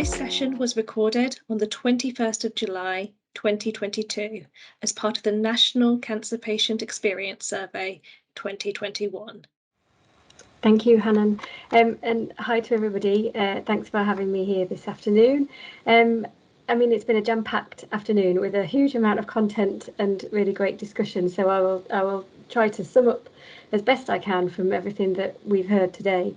This session was recorded on the 21st of July 2022 as part of the National Cancer Patient Experience Survey 2021. Thank you, Hannon, and hi to everybody. Thanks for having me here this afternoon. I mean, it's been a jam-packed afternoon with a huge amount of content and really great discussion, so I will try to sum up as best I can from everything that we've heard today.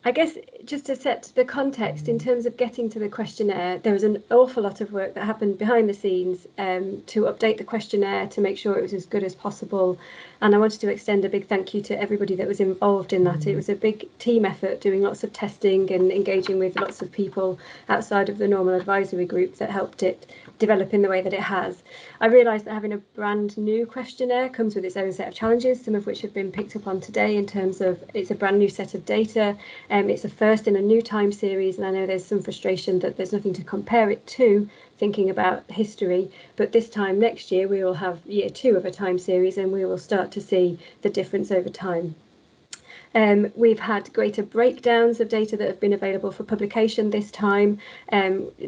I guess just to set the context in terms of getting to the questionnaire, there was an awful lot of work that happened behind the scenes to update the questionnaire to make sure it was as good as possible. And I wanted to extend a big thank you to everybody that was involved in that. It was a big team effort, doing lots of testing and engaging with lots of people outside of the normal advisory group that helped it develop in the way that it has. I realised that having a brand new questionnaire comes with its own set of challenges, some of which have been picked up on today in terms of it's a brand new set of data. It's a first in a new time series, and I know there's some frustration that there's nothing to compare it to, thinking about history, but this time next year we will have year 2 of a time series and we will start to see the difference over time. We've had greater breakdowns of data that have been available for publication this time,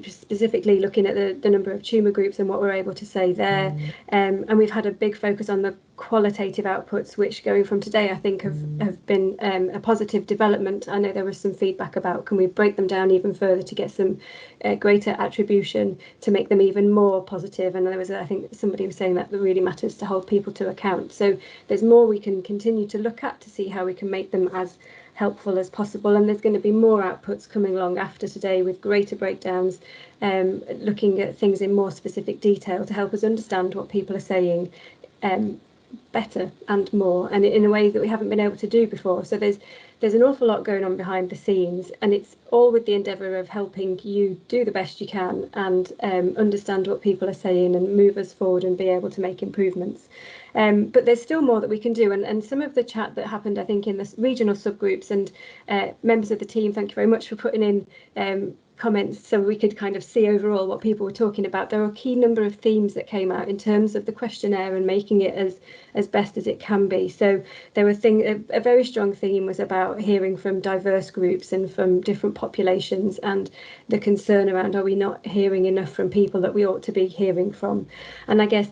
specifically looking at the number of tumour groups and what we're able to say there. And we've had a big focus on the qualitative outputs, which going from today I think have been a positive development. I know there was some feedback about can we break them down even further to get some greater attribution to make them even more positive, and there was, I think somebody was saying that really matters to hold people to account. So there's more we can continue to look at to see how we can make them as helpful as possible, and there's going to be more outputs coming along after today with greater breakdowns, looking at things in more specific detail to help us understand what people are saying better and more, and in a way that we haven't been able to do before. So there's an awful lot going on behind the scenes, and it's all with the endeavour of helping you do the best you can and understand what people are saying and move us forward and be able to make improvements. But there's still more that we can do, and some of the chat that happened, I think, in the regional subgroups, and members of the team, thank you very much for putting in comments so we could kind of see overall what people were talking about. There are a key number of themes that came out in terms of the questionnaire and making it as best as it can be. So there were a very strong theme was about hearing from diverse groups and from different populations, and the concern around are we not hearing enough from people that we ought to be hearing from. And I guess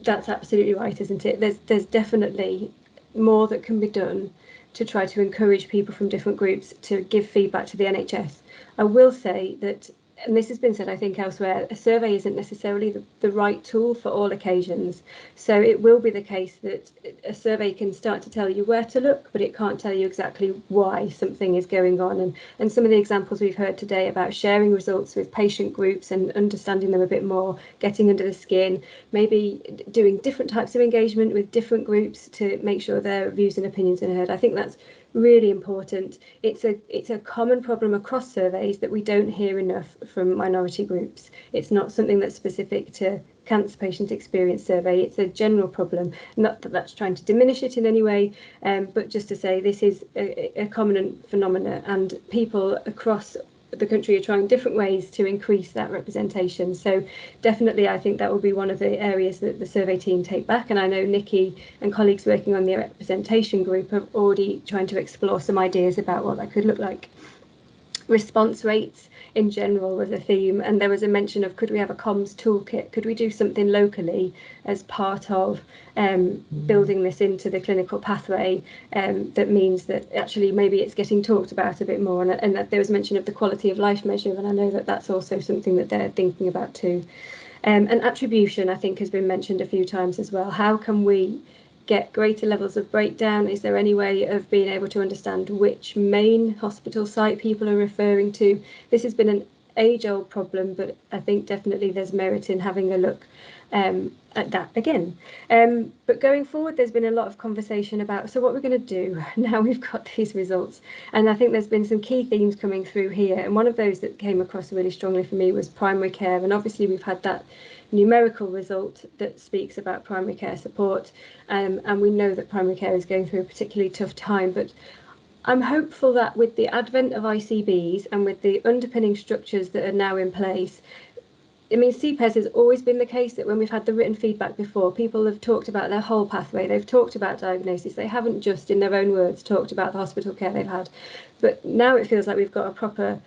that's absolutely right, isn't it? There's definitely more that can be done to try to encourage people from different groups to give feedback to the NHS. I will say that, and this has been said I think elsewhere, a survey isn't necessarily the right tool for all occasions. So it will be the case that a survey can start to tell you where to look, but it can't tell you exactly why something is going on. And some of the examples we've heard today about sharing results with patient groups and understanding them a bit more, getting under the skin, maybe doing different types of engagement with different groups to make sure their views and opinions are heard. I think that's really important. It's a common problem across surveys that we don't hear enough from minority groups. It's not something that's specific to Cancer Patient Experience Survey. It's a general problem. Not that that's trying to diminish it in any way, but just to say this is a common phenomenon, and people across the country are trying different ways to increase that representation. So definitely I think that will be one of the areas that the survey team take back, and I know Nikki and colleagues working on the representation group are already trying to explore some ideas about what that could look like. Response rates in general was a theme, and there was a mention of could we have a comms toolkit, could we do something locally as part of building this into the clinical pathway, that means that actually maybe it's getting talked about a bit more, and that there was mention of the quality of life measure, and I know that that's also something that they're thinking about too. And attribution I think has been mentioned a few times as well. How can we get greater levels of breakdown? Is there any way of being able to understand which main hospital site people are referring to? This has been an age-old problem, but I think definitely there's merit in having a look at that again. But going forward, there's been a lot of conversation about, so what we're going to do now we've got these results, and I think there's been some key themes coming through here, and one of those that came across really strongly for me was primary care, and obviously we've had that numerical result that speaks about primary care support, and we know that primary care is going through a particularly tough time, but I'm hopeful that with the advent of ICBs and with the underpinning structures that are now in place, I mean, CPES has always been the case that when we've had the written feedback before, people have talked about their whole pathway, they've talked about diagnosis, they haven't just in their own words talked about the hospital care they've had. But now it feels like we've got a proper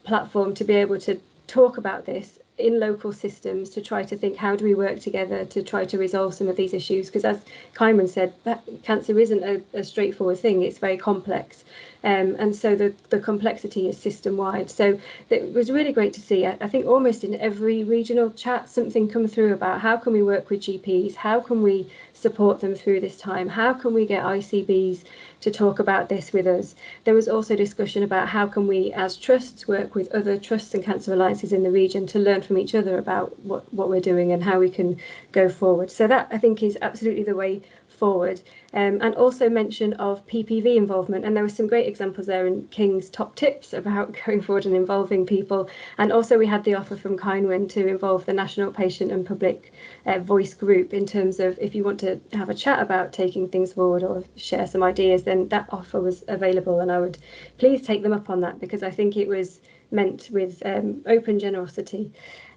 platform to be able to talk about this in local systems, to try to think, how do we work together to try to resolve some of these issues? Because as Kynwynn said, that cancer isn't a straightforward thing, it's very complex. And so the complexity is system-wide. So it was really great to see, I think almost in every regional chat, something come through about how can we work with GPs, how can we support them through this time, how can we get ICBs to talk about this with us. There was also discussion about how can we as trusts work with other trusts and cancer alliances in the region to learn from each other about what we're doing and how we can go forward. So that, I think, is absolutely the way forward. And also mention of PPV involvement, and there were some great examples there in King's top tips about going forward and involving people. And also we had the offer from Kynwynn to involve the National Patient and Public Voice group in terms of if you want to have a chat about taking things forward or share some ideas, then that offer was available, and I would please take them up on that, because I think it was meant with open generosity.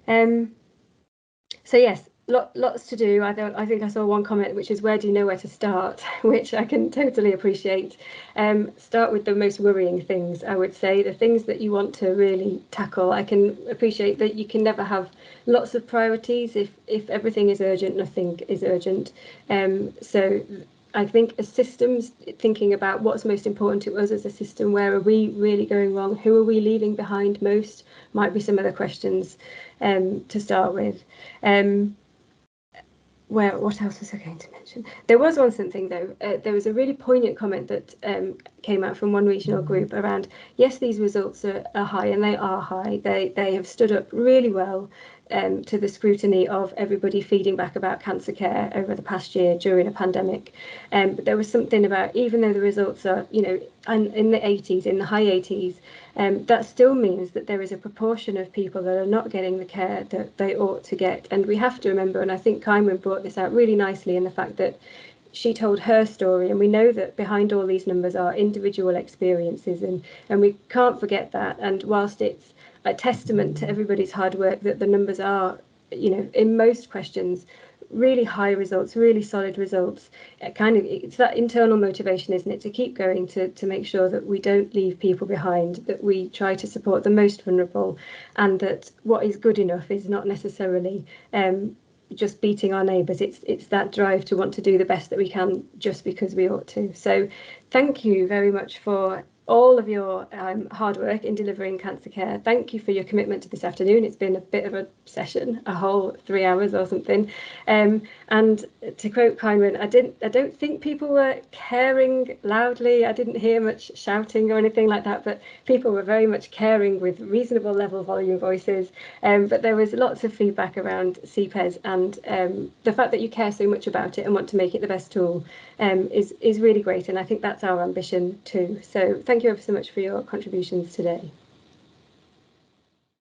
So yes, lots to do. I think I saw one comment, which is, where do you know where to start, which I can totally appreciate. Start with the most worrying things, I would say, the things that you want to really tackle. I can appreciate that you can never have lots of priorities. If everything is urgent, nothing is urgent. So I think as systems, thinking about what's most important to us as a system, where are we really going wrong, who are we leaving behind most, might be some of the questions to start with. What else was I going to mention? There was something though. There was a really poignant comment that came out from one regional group around, yes, these results are high, and they are high. They have stood up really well to the scrutiny of everybody feeding back about cancer care over the past year during a pandemic. But there was something about, even though the results are, in the 80s, in the high 80s, that still means that there is a proportion of people that are not getting the care that they ought to get. And we have to remember, and I think Kynwynn brought this out really nicely in the fact that she told her story, and we know that behind all these numbers are individual experiences, and we can't forget that. And whilst it's a testament to everybody's hard work that the numbers are, in most questions, really high results, really solid results, it's that internal motivation, isn't it, to keep going, to make sure that we don't leave people behind, that we try to support the most vulnerable, and that what is good enough is not necessarily just beating our neighbours. It's that drive to want to do the best that we can just because we ought to. So thank you very much for all of your hard work in delivering cancer care. Thank you for your commitment to this afternoon. It's been a bit of a session, a whole 3 hours or something. And to quote Kynwynn, I don't think people were caring loudly. I didn't hear much shouting or anything like that, but people were very much caring with reasonable level volume voices. But there was lots of feedback around CPES, and the fact that you care so much about it and want to make it the best tool is really great. And I think that's our ambition too. So thank you ever so much for your contributions today.